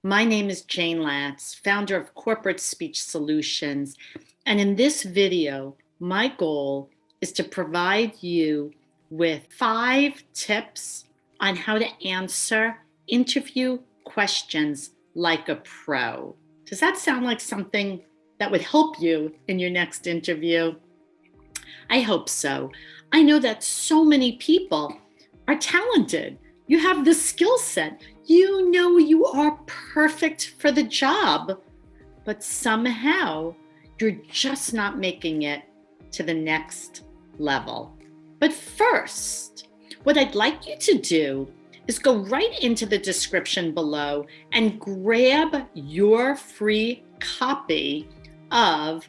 My name is Jayne Latz, founder of Corporate Speech Solutions. And in this video, my goal is to provide you with 5 tips on how to answer interview questions like a pro. Does that sound like something that would help you in your next interview? I hope so. I know that so many people are talented. You have the skill set. You know you are perfect for the job, but somehow you're just not making it to the next level. But first, what I'd like you to do is go right into the description below and grab your free copy of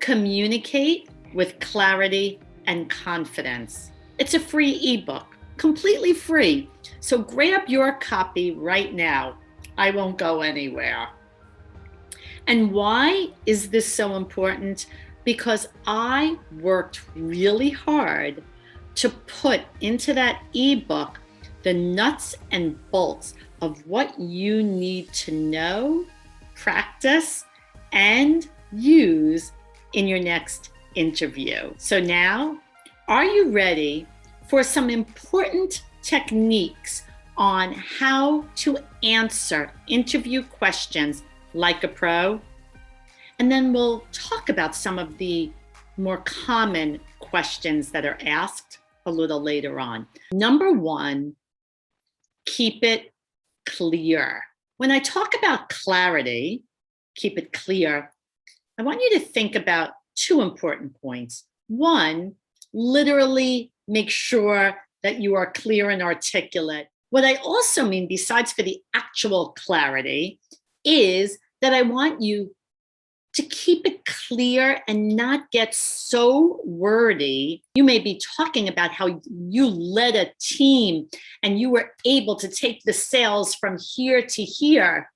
Communicate with Clarity and Confidence. It's a free ebook, completely free. So grab your copy right now. I won't go anywhere. And why is this so important? Because I worked really hard to put into that ebook the nuts and bolts of what you need to know, practice, and use in your next interview. So now, are you ready for some important techniques on how to answer interview questions like a pro? And then we'll talk about some of the more common questions that are asked a little later on. Number 1, keep it clear. When I talk about clarity, keep it clear, I want you to think about 2 important points. 1, literally make sure that you are clear and articulate. What I also mean, besides for the actual clarity, is that I want you to keep it clear and not get so wordy. You may be talking about how you led a team and you were able to take the sales from here to here.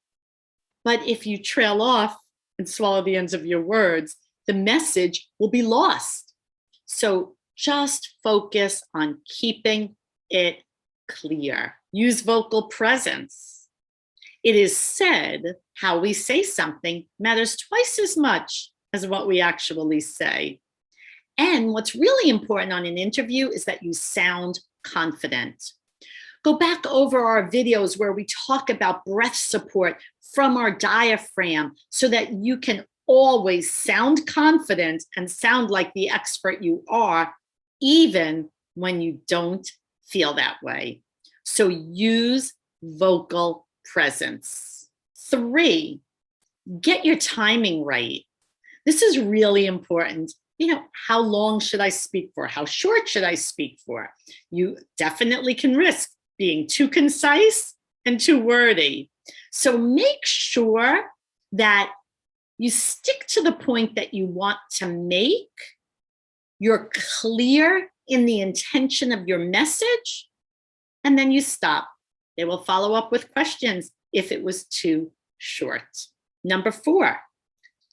But if you trail off and swallow the ends of your words, the message will be lost. So just focus on keeping it clear. Use vocal presence. It is said how we say something matters twice as much as what we actually say. And what's really important on an interview is that you sound confident. Go back over our videos where we talk about breath support from our diaphragm so that you can always sound confident and sound like the expert you are, even when you don't feel that way. So use vocal presence. 3, get your timing right. This is really important. How long should I speak for? How short should I speak for? You definitely can risk being too concise and too wordy. So make sure that you stick to the point that you want to make. You're clear in the intention of your message, and then you stop. They will follow up with questions if it was too short. Number 4,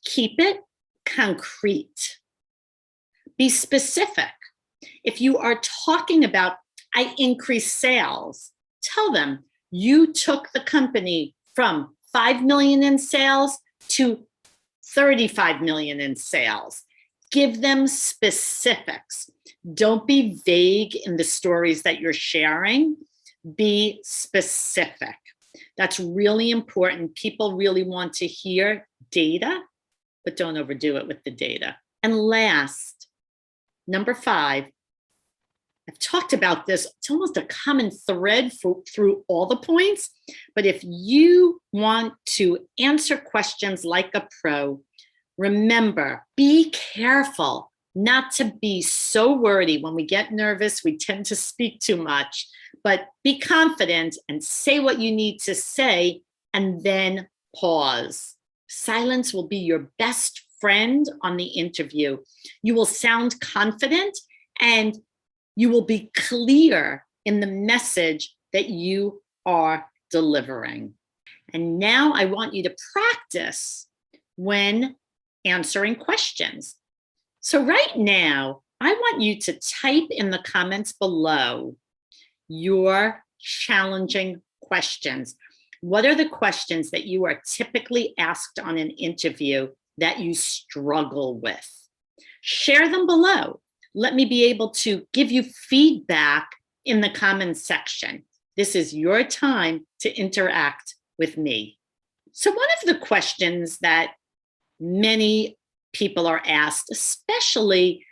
keep it concrete. Be specific. If you are talking about, I increased sales, tell them you took the company from 5 million in sales to 35 million in sales. Give them specifics. Don't be vague in the stories that you're sharing. Be specific. That's really important. People really want to hear data, but don't overdo it with the data. And last, number 5, I've talked about this. It's almost a common thread through all the points. But if you want to answer questions like a pro, remember, be careful not to be so wordy. When we get nervous, we tend to speak too much. But be confident and say what you need to say, and then pause. Silence will be your best friend on the interview. You will sound confident and you will be clear in the message that you are delivering. And now I want you to practice when answering questions. So right now, I want you to type in the comments below your challenging questions. What are the questions that you are typically asked on an interview that you struggle with? Share them below. Let me be able to give you feedback in the comments section. This is your time to interact with me. So one of the questions that many people are asked, especially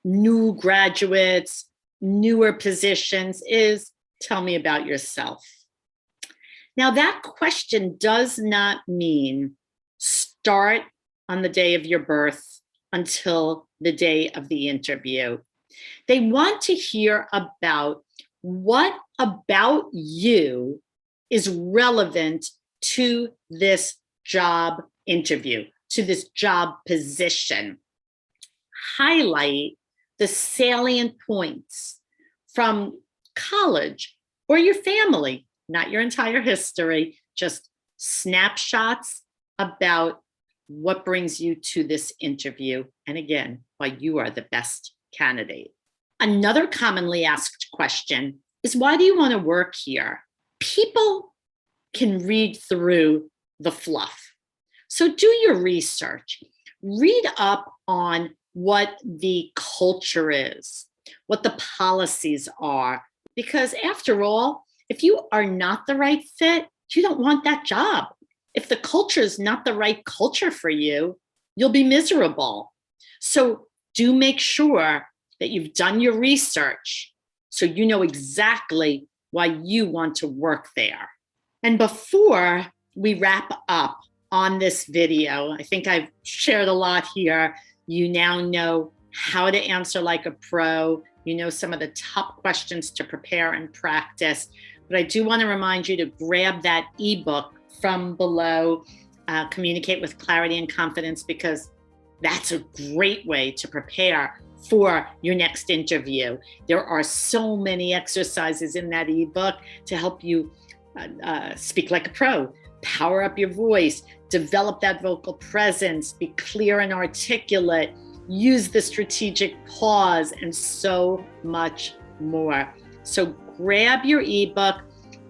new graduates, newer positions, is tell me about yourself. Now that question does not mean start on the day of your birth until the day of the interview. They want to hear about what about you is relevant to this job interview, to this job position. Highlight the salient points from college or your family, not your entire history, just snapshots about what brings you to this interview. And again, why you are the best candidate. Another commonly asked question is, why do you want to work here? People can read through the fluff. So do your research. Read up on what the culture is, what the policies are, because after all, if you are not the right fit, you don't want that job. If the culture is not the right culture for you, you'll be miserable. So do make sure that you've done your research so you know exactly why you want to work there. And before we wrap up on this video, I think I've shared a lot here. You now know how to answer like a pro. You know some of the top questions to prepare and practice. But I do want to remind you to grab that ebook from below, Communicate with Clarity and Confidence, because that's a great way to prepare for your next interview. There are so many exercises in that ebook to help you speak like a pro, power up your voice, develop that vocal presence, be clear and articulate, use the strategic pause, and so much more. So grab your ebook,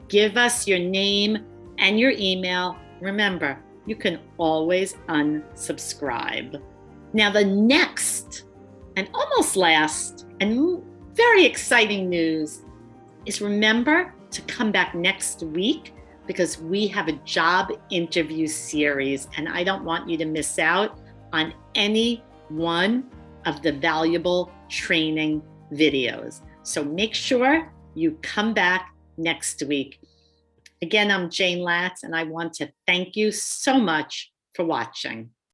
give us your name and your email. Remember, you can always unsubscribe. Now, the next and almost last and very exciting news is, remember to come back next week, because we have a job interview series and I don't want you to miss out on any one of the valuable training videos. So make sure you come back next week. Again, I'm Jayne Latz, and I want to thank you so much for watching.